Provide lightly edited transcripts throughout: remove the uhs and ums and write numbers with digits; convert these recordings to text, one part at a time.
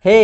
Hey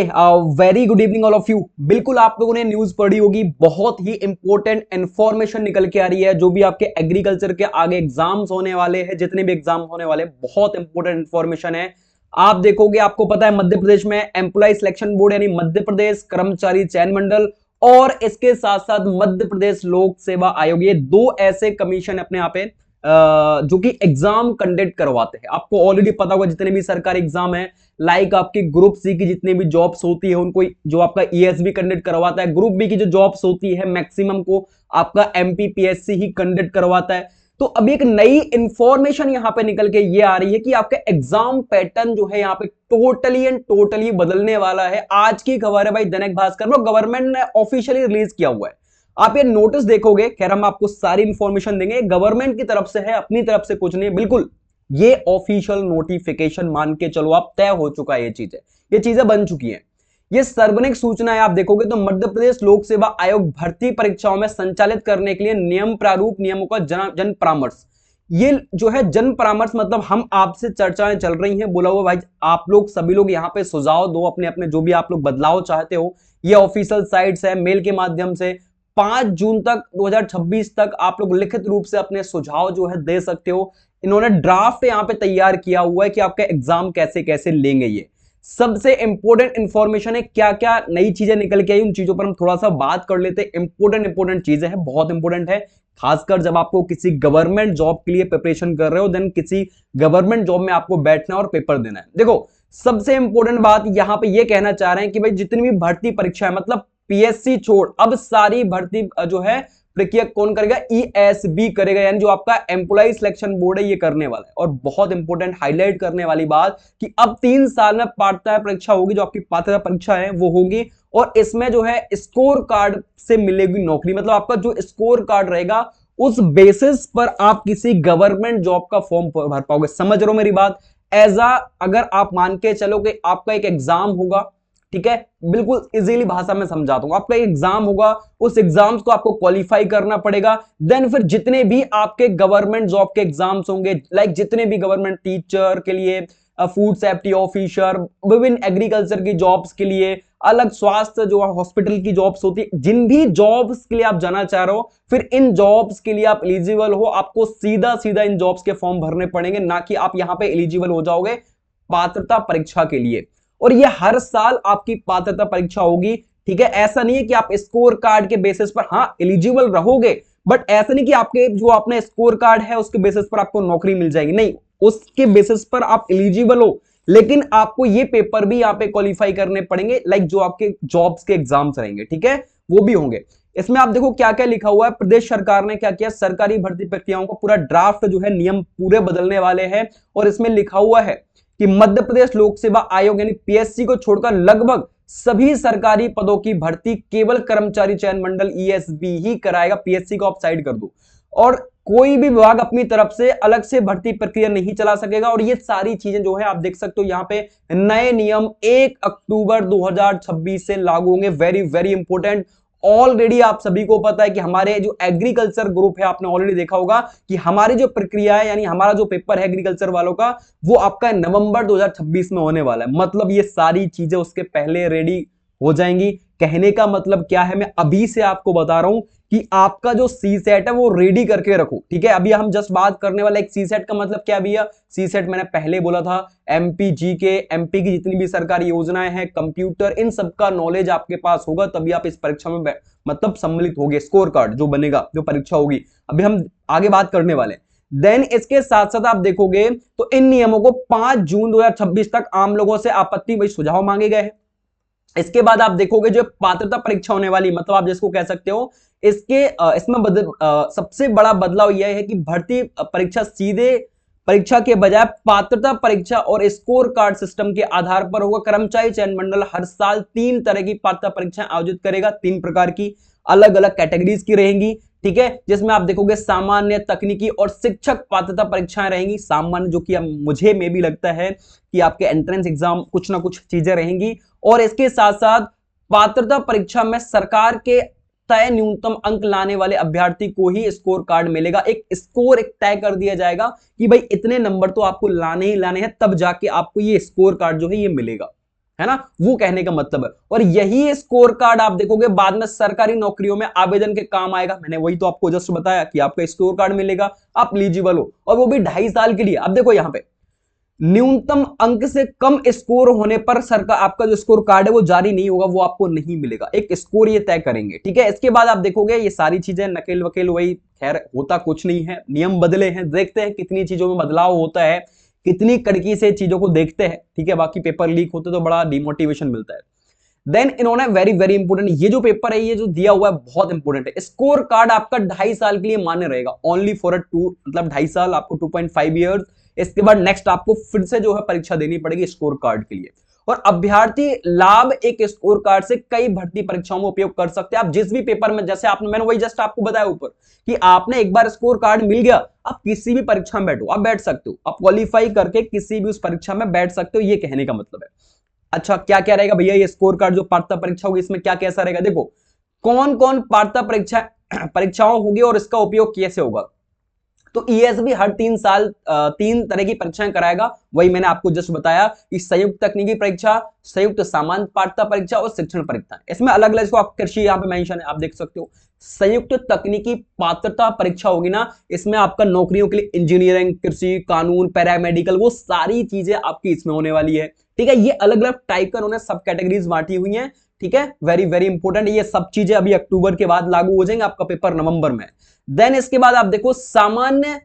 very good evening all of you. बिल्कुल आप लोगों ने न्यूज पढ़ी होगी, बहुत ही इंपॉर्टेंट इंफॉर्मेशन निकल के आ रही है। जो भी आपके एग्रीकल्चर के आगे एग्जाम्स होने वाले हैं, जितने भी एग्जाम होने वाले हैं, बहुत इंपॉर्टेंट इंफॉर्मेशन है। आप देखोगे, आपको पता है मध्य प्रदेश में एम्प्लॉय सिलेक्शन बोर्ड यानी मध्य प्रदेश कर्मचारी चयन मंडल और इसके साथ साथ मध्य प्रदेश लोक सेवा आयोग, ये दो ऐसे कमीशन अपने यहाँ पे जो कि एग्जाम कंडक्ट करवाते हैं। आपको ऑलरेडी पता होगा जितने भी सरकारी एग्जाम है, लाइक आपकी ग्रुप सी की जितनी भी जॉब्स होती है उनको जो आपका ईएसबी कंडक्ट करवाता है, ग्रुप बी की जो जॉब्स होती है मैक्सिमम को आपका एमपीपीएससी ही कंडक्ट करवाता है। तो अभी एक नई इंफॉर्मेशन यहां पे निकल के ये आ रही है कि आपका एग्जाम पैटर्न जो है यहाँ पे टोटली एंड टोटली बदलने वाला है। आज की खबर है भाई, दैनिक भास्कर में गवर्नमेंट ने ऑफिशियली रिलीज किया हुआ है। आप ये नोटिस देखोगे, खैर हम आपको सारी इंफॉर्मेशन देंगे, गवर्नमेंट की तरफ से है, अपनी तरफ से कुछ नहीं, बिल्कुल ये ऑफिशियल नोटिफिकेशन मान के चलो, आप तय हो चुका है। ये चीजें बन चुकी हैं। ये सार्वजनिक सूचना है। आप देखोगे तो मध्य प्रदेश लोक सेवा आयोग भर्ती परीक्षाओं में संचालित करने के लिए नियम प्रारूप नियमों का जन परामर्श। ये जो है जन परामर्श मतलब हम आपसे चर्चाएं चल रही हैं, बोला हुआ भाई आप लोग सभी लोग यहाँ पे सुझाव दो, अपने अपने जो भी आप लोग बदलाव चाहते हो। ये ऑफिशियल साइट्स है, मेल के माध्यम से 5 जून तक 2026 तक आप लोग लिखित रूप से अपने सुझाव जो है दे सकते हो। इन्होंने ड्राफ्ट यहां पे तैयार किया हुआ है कि आपका एग्जाम कैसे कैसे लेंगे। ये सबसे इंपॉर्टेंट इंफॉर्मेशन है, क्या क्या नई चीजें निकल के आई, उन चीजों पर हम थोड़ा सा बात कर लेते हैं। इंपॉर्टेंट चीजें हैं, बहुत इंपॉर्टेंट है, खासकर जब आपको किसी गवर्नमेंट जॉब के लिए प्रिपरेशन कर रहे हो, देन किसी गवर्नमेंट जॉब में आपको बैठना और पेपर देना है। देखो सबसे इंपॉर्टेंट बात यहां पे ये कहना चाह रहे हैं कि भाई जितनी भी भर्ती परीक्षा है, मतलब पीएससी छोड़ अब सारी भर्ती जो है प्रक्रिया कौन करेगा, ईएसबी करेगा, यानी जो आपका एम्प्लॉय सिलेक्शन बोर्ड है ये करने वाला है। और बहुत इंपॉर्टेंट हाईलाइट करने वाली बात कि अब 3 साल में पात्रता परीक्षा होगी, जो आपकी पात्रता परीक्षा है वो होगी, और इसमें जो है स्कोर कार्ड से मिलेगी नौकरी। मतलब आपका जो स्कोर कार्ड रहेगा उस बेसिस पर आप किसी गवर्नमेंट जॉब का फॉर्म भर पाओगे। समझ रहे हो मेरी बात? अगर आप मान के चलो कि आपका एक एग्जाम होगा, ठीक है, बिल्कुल इजीली भाषा में समझाता हूं, आपका एग्जाम होगा, उस एग्जाम्स को आपको क्वालिफाई करना पड़ेगा। देन फिर जितने भी आपके गवर्नमेंट जॉब के एग्जाम्स होंगे, लाइक जितने भी गवर्नमेंट टीचर के लिए, फूड सेफ्टी ऑफिसर, विभिन्न एग्रीकल्चर की जॉब्स के लिए, अलग स्वास्थ्य जो हॉस्पिटल की जॉब्स होती है, जिन भी जॉब्स के लिए आप जाना चाह रहे हो, फिर इन जॉब्स के लिए आप एलिजिबल हो, आपको सीधा सीधा इन जॉब्स के फॉर्म भरने पड़ेंगे, ना कि आप यहां पे एलिजिबल हो जाओगे पात्रता परीक्षा के लिए। और ये हर साल आपकी पात्रता परीक्षा होगी, ठीक है। ऐसा नहीं है कि आप स्कोर कार्ड के बेसिस पर हाँ एलिजिबल रहोगे, बट ऐसा नहीं कि आपके जो आपने स्कोर कार्ड है उसके बेसिस पर आपको नौकरी मिल जाएगी, नहीं, उसके बेसिस पर आप एलिजिबल हो, लेकिन आपको ये पेपर भी यहाँ पे क्वालिफाई करने पड़ेंगे, लाइक जो आपके जॉब्स के एग्जाम्स रहेंगे, ठीक है, वो भी होंगे। इसमें आप देखो क्या क्या लिखा हुआ है, प्रदेश सरकार ने क्या किया, सरकारी भर्ती प्रक्रियाओं का पूरा ड्राफ्ट जो है, नियम पूरे बदलने वाले हैं। और इसमें लिखा हुआ है कि मध्य प्रदेश लोक सेवा आयोग यानी पीएससी को छोड़कर लगभग सभी सरकारी पदों की भर्ती केवल कर्मचारी चयन मंडल ईएसबी ही कराएगा। पीएससी को आप साइड कर दो, और कोई भी विभाग अपनी तरफ से अलग से भर्ती प्रक्रिया नहीं चला सकेगा। और ये सारी चीजें जो है आप देख सकते हो यहाँ पे, नए नियम 1 अक्टूबर 2026 से लागू होंगे। Very very important. ऑलरेडी आप सभी को पता है कि हमारे जो एग्रीकल्चर ग्रुप है, आपने ऑलरेडी देखा होगा कि हमारी जो प्रक्रिया है, यानी हमारा जो पेपर है एग्रीकल्चर वालों का, वो आपका नवंबर 2026 में होने वाला है। मतलब ये सारी चीजें उसके पहले रेडी हो जाएंगी। कहने का मतलब क्या है, मैं अभी से आपको बता रहा हूं कि आपका जो सी सेट है वो रेडी करके रखो, ठीक है। अभी हम जस्ट बात करने वाला एक सी सेट का मतलब क्या भैया, सी सेट मैंने पहले बोला था, एमपी जी के, एमपी की जितनी भी सरकारी योजनाएं हैं, कंप्यूटर, इन सब का नॉलेज आपके पास होगा, तभी आप इस परीक्षा में मतलब सम्मिलित होगे। स्कोर कार्ड जो बनेगा, जो परीक्षा होगी, अभी हम आगे बात करने वाले हैं। देन इसके साथ साथ आप देखोगे तो इन नियमों को 5 जून 2026 तक आम लोगों से आपत्ति वही सुझाव मांगे गए हैं। इसके बाद आप देखोगे जो पात्रता परीक्षा होने वाली, मतलब आप जिसको कह सकते हो, इसमें सबसे बड़ा बदलाव यह है कि भर्ती परीक्षा सीधे परीक्षा के बजाय पात्रता परीक्षा और स्कोर कार्ड सिस्टम के आधार पर होगा। कर्मचारी चयन मंडल हर साल 3 तरह की पात्रता परीक्षाएं आयोजित करेगा, 3 प्रकार की अलग अलग कैटेगरीज की रहेंगी, ठीक है, जिसमें आप देखोगे सामान्य, तकनीकी और शिक्षक पात्रता परीक्षाएं रहेंगी। सामान्य जो कि मुझे में भी लगता है कि आपके एंट्रेंस एग्जाम कुछ ना कुछ चीजें रहेंगी, और इसके साथ साथ पात्रता परीक्षा में सरकार के तय न्यूनतम अंक लाने वाले अभ्यर्थी को ही स्कोर कार्ड मिलेगा। एक स्कोर एक तय कर दिया जाएगा कि भाई इतने नंबर तो आपको लाने ही लाने हैं, तब जाके आपको ये स्कोर कार्ड जो है ये मिलेगा, है ना, वो कहने का मतलब है। और यही स्कोर कार्ड आप देखोगे बाद में सरकारी नौकरियों में आवेदन के काम आएगा। मैंने वही तो आपको जस्ट बताया कि आपका स्कोर कार्ड मिलेगा, आप एलिजिबल हो, और वो भी 2.5 साल के लिए। अब देखो यहां पे न्यूनतम अंक से कम स्कोर होने पर सरकार आपका जो स्कोर कार्ड है वो जारी नहीं होगा, वो आपको नहीं मिलेगा। एक स्कोर ये तय करेंगे, ठीक है। इसके बाद आप देखोगे ये सारी चीजें नकेल वकेल वही, खैर होता कुछ नहीं है, नियम बदले हैं, देखते हैं कितनी चीजों में बदलाव होता है, कितनी कड़की से चीजों को देखते हैं, ठीक है। बाकी पेपर लीक होते तो बड़ा डिमोटिवेशन मिलता है। देन इन्होंने वेरी वेरी इंपोर्टेंट, ये जो पेपर है ये जो दिया हुआ है बहुत इंपोर्टेंट है। स्कोर कार्ड आपका 2.5 साल के लिए मान्य रहेगा, ओनली फॉर मतलब 2.5 साल, आपको 2.5 ईयर्स। इसके बाद नेक्स्ट आपको फिर से जो है परीक्षा देनी पड़ेगी स्कोर कार्ड के लिए। और अभ्यर्थी लाभ एक स्कोर कार्ड से कई भर्ती परीक्षाओं में उपयोग कर सकते हैं। आप जिस भी पेपर में, जैसे आपने, मैंने वही जस्ट आपको बताया ऊपर कि आपने एक बार स्कोर कार्ड मिल गया, आप किसी भी परीक्षा में बैठो, आप बैठ सकते हो, आप क्वालिफाई करके किसी भी उस परीक्षा में बैठ सकते हो, ये कहने का मतलब है। अच्छा क्या क्या रहेगा भैया ये स्कोर कार्ड जो पात्रता परीक्षा होगी इसमें क्या कैसा रहेगा, देखो कौन कौन पात्रता परीक्षाओं होगी और इसका उपयोग कैसे होगा। तो ईएसबी हर 3 साल 3 तरह की परीक्षाएं कराएगा, वही मैंने आपको जस्ट बताया कि संयुक्त तकनीकी परीक्षा, संयुक्त सामान्य पात्रता परीक्षा और शिक्षण परीक्षा। इसमें अलग अलग, आप कृषि यहाँ पे मेंशन है, आप देख सकते हो। संयुक्त तकनीकी पात्रता परीक्षा होगी ना, इसमें आपका नौकरियों के लिए इंजीनियरिंग, कृषि, कानून, पैरामेडिकल, वो सारी चीजें आपकी इसमें होने वाली है, ठीक है। ये अलग अलग टाइप का उन्होंने सब कैटेगरीज बांटी हुई हैं, ठीक है। वेरी वेरी इंपॉर्टेंट, ये सब चीजें अभी अक्टूबर के बाद लागू हो जाएंगे, आपका पेपर नवंबर में। देन इसके बाद आप देखो सामान्य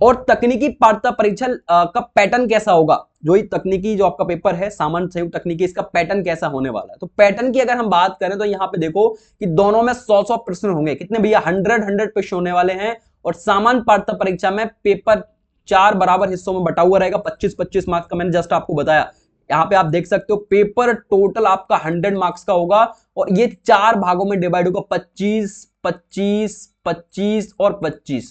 और तकनीकी पात्रता परीक्षा का पैटर्न कैसा होगा। जो ही तकनीकी जो आपका पेपर है सामान्य संयुक्त तकनीकी, इसका पैटर्न कैसा होने वाला है। तो पैटर्न की अगर हम बात करें तो यहाँ पे देखो कि दोनों में 100 प्रश्न होंगे, कितने भैया 100 प्रश्न होने वाले हैं। और सामान्य पात्रता परीक्षा में पेपर 4 बराबर हिस्सों में बटा हुआ रहेगा, 25-25 मार्क्स का, मैंने जस्ट आपको बताया। यहाँ पे आप देख सकते हो पेपर टोटल आपका 100 मार्क्स का होगा, और ये 4 भागों में डिवाइड होगा, 25, 25, 25 और 25,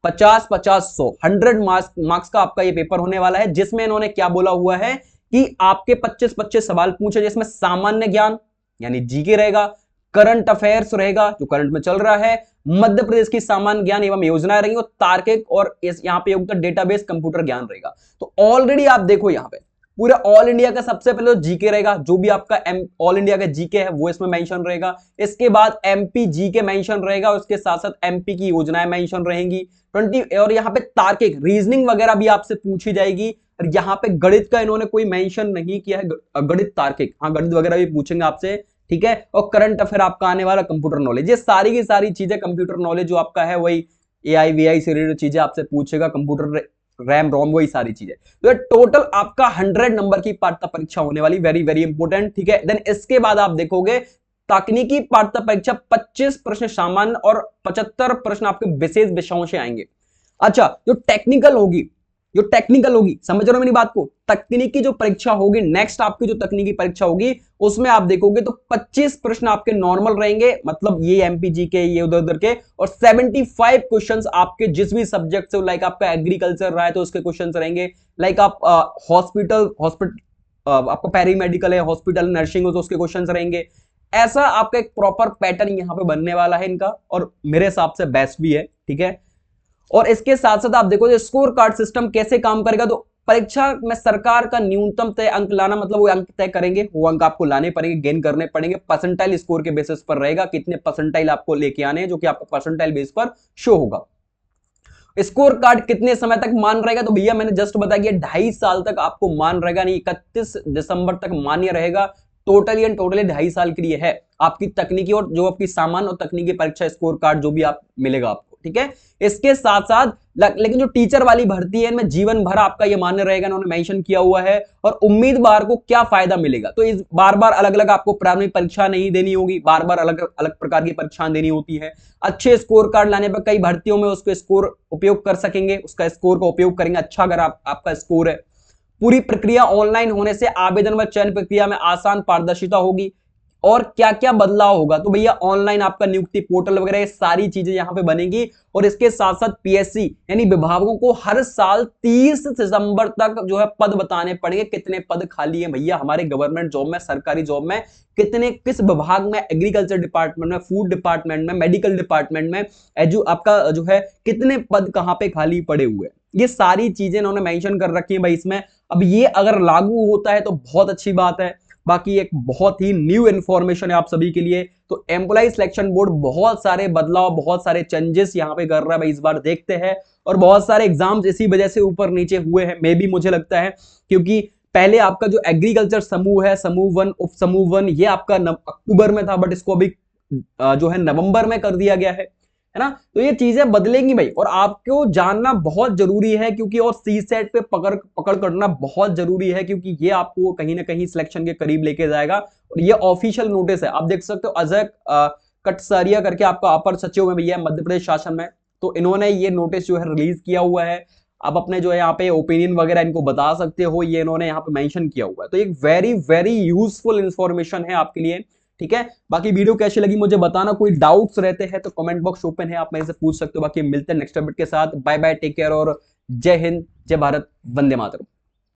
50, 50, 100, 100 मार्क्स का आपका ये पेपर होने वाला है। जिसमें इन्होंने क्या बोला हुआ है कि आपके 25-25 सवाल पूछे, जिसमें सामान्य ज्ञान यानी जीके रहेगा, करंट अफेयर्स रहेगा जो करंट में चल रहा है, मध्य प्रदेश की सामान्य ज्ञान एवं योजनाएं रहेंगी, और तार्किक और इस यहाँ पे डेटाबेस कंप्यूटर ज्ञान रहेगा। तो ऑलरेडी आप देखो यहाँ पे पूरा ऑल इंडिया का सबसे पहले तो जीके रहेगा, जो भी आपका ऑल इंडिया का जीके है वो इसमें मेंशन रहेगा। इसके बाद एमपी जीके मेंशन रहेगा, उसके साथ साथ एमपी की योजनाएं मेंशन रहेंगी 20। और यहाँ पे तार्किक रीजनिंग वगैरह भी आपसे पूछी जाएगी। और यहाँ पे गणित का इन्होंने कोई मेंशन नहीं किया है, गणित तार्किक, हाँ गणित वगैरह भी पूछेंगे आपसे, ठीक है। और करंट अफेयर आपका आने वाला, कंप्यूटर नॉलेज, ये सारी की सारी चीजें, कंप्यूटर नॉलेज जो आपका है वही एआई वीआई से रिलेटेड चीजें आपसे पूछेगा, कंप्यूटर रैम रोम वही सारी चीजें। तो टोटल आपका 100 नंबर की पात्रता परीक्षा होने वाली, वेरी वेरी इंपोर्टेंट, ठीक है। देन इसके बाद आप देखोगे तकनीकी पात्रता परीक्षा 25 प्रश्न सामान्य और 75 प्रश्न आपके विशेष विषयों से आएंगे। अच्छा जो टेक्निकल होगी, समझ रहे हो मेरी बात को, तकनीकी जो परीक्षा होगी नेक्स्ट, आपकी जो तकनीकी परीक्षा होगी उसमें आप देखोगे तो 25 प्रश्न आपके नॉर्मल रहेंगे, मतलब ये एमपीजी के, ये उधर उधर के, और 75 क्वेश्चंस आपके जिस भी सब्जेक्ट से, लाइक आपका एग्रीकल्चर रहा है तो उसके क्वेश्चंस रहेंगे, लाइक आप हॉस्पिटल आपका पैरामेडिकल है, हॉस्पिटल नर्सिंग हो तो उसके क्वेश्चंस रहेंगे। ऐसा आपका एक प्रॉपर पैटर्न यहां पे बनने वाला है इनका, और मेरे हिसाब से बेस्ट भी है, ठीक है। और इसके साथ साथ आप देखो स्कोर कार्ड सिस्टम कैसे काम करेगा। तो परीक्षा में सरकार का न्यूनतम तय अंक लाना, मतलब वो अंक तय करेंगे, वो अंक आपको लाने पड़ेंगे, गेन करने पड़ेंगे, परसेंटाइल स्कोर के बेसिस पर रहेगा, कितने परसेंटाइल आपको लेके आने हैं, जो कि आपको परसेंटाइल बेस पर शो होगा। स्कोर कार्ड कितने समय तक मान रहेगा, तो भैया मैंने जस्ट बताया कि 2.5 साल तक आपको मान रहेगा, नहीं 31 दिसंबर तक मान्य रहेगा। टोटली एंड टोटली 2.5 साल के लिए है आपकी तकनीकी और जो आपकी सामान्य और तकनीकी परीक्षा स्कोर कार्ड जो भी आप मिलेगा आपको, ठीक है। इसके साथ साथ लेकिन जो टीचर वाली भर्ती है इनमें जीवन भर आपका ये मान्य रहेगा, इन्होंने मेंशन किया हुआ है। और उम्मीदवार को क्या फायदा मिलेगा, तो इस बार बार अलग अलग आपको प्रारंभिक परीक्षा नहीं देनी होगी, बार बार अलग अलग प्रकार की परीक्षाएं देनी होती है। अच्छे स्कोर कार्ड लाने पर कई भर्तियों में उसको स्कोर उपयोग कर सकेंगे, उसका स्कोर का उपयोग करेंगे अच्छा अगर आपका स्कोर है। पूरी प्रक्रिया ऑनलाइन होने से आवेदन व चयन प्रक्रिया में आसान पारदर्शिता होगी। और क्या क्या बदलाव होगा, तो भैया ऑनलाइन आपका नियुक्ति पोर्टल वगैरह सारी चीजें यहां पे बनेगी। और इसके साथ साथ पीएससी यानी विभागों को हर साल 30 दिसंबर तक जो है पद बताने पड़ेंगे, कितने पद खाली हैं भैया हमारे गवर्नमेंट जॉब में, सरकारी जॉब में, कितने किस विभाग में, एग्रीकल्चर डिपार्टमेंट में, फूड डिपार्टमेंट में, मेडिकल डिपार्टमेंट में, आपका जो है कितने पद कहां पे खाली पड़े हुए हैं, ये सारी चीजें इन्होंने मेंशन कर रखी है भाई इसमें। अब ये अगर लागू होता है तो बहुत अच्छी बात है। बाकी एक बहुत ही न्यू इन्फॉर्मेशन है आप सभी के लिए। तो एम्प्लॉय सिलेक्शन बोर्ड बहुत सारे बदलाव, बहुत सारे चेंजेस यहाँ पे कर रहा है भाई, इस बार देखते हैं। और बहुत सारे एग्जाम्स इसी वजह से ऊपर नीचे हुए हैं, मे भी मुझे लगता है, क्योंकि पहले आपका जो एग्रीकल्चर समूह है, समूह 1, उप समूह 1, ये आपका अक्टूबर में था, बट इसको अभी जो है नवंबर में कर दिया गया है ना। तो ये चीजें बदलेंगी भाई, और आपको जानना बहुत जरूरी है, क्योंकि और सी सेट पे पकड़ करना बहुत जरूरी है, क्योंकि ये आपको कहीं ना कहीं सिलेक्शन के करीब लेके जाएगा। और ये ऑफिशियल नोटिस है, आप देख सकते हो, अजय कटसरिया करके आपका अपर सचिव में भैया मध्य प्रदेश शासन में, तो इन्होंने ये नोटिस जो है रिलीज किया हुआ है। आप अपने जो है यहाँ पे ओपिनियन वगैरह इनको बता सकते हो, ये इन्होंने यहाँ पे मेंशन किया हुआ है। तो एक वेरी वेरी यूजफुल इंफॉर्मेशन है आपके लिए, ठीक है। बाकी वीडियो कैसी लगी मुझे बताना, कोई डाउट्स रहते हैं तो कमेंट बॉक्स ओपन है, आप मेरे से पूछ सकते हो। बाकी मिलते हैं नेक्स्ट अपडेट के साथ, बाय बाय, टेक केयर और जय हिंद, जय भारत, वंदे मातरम।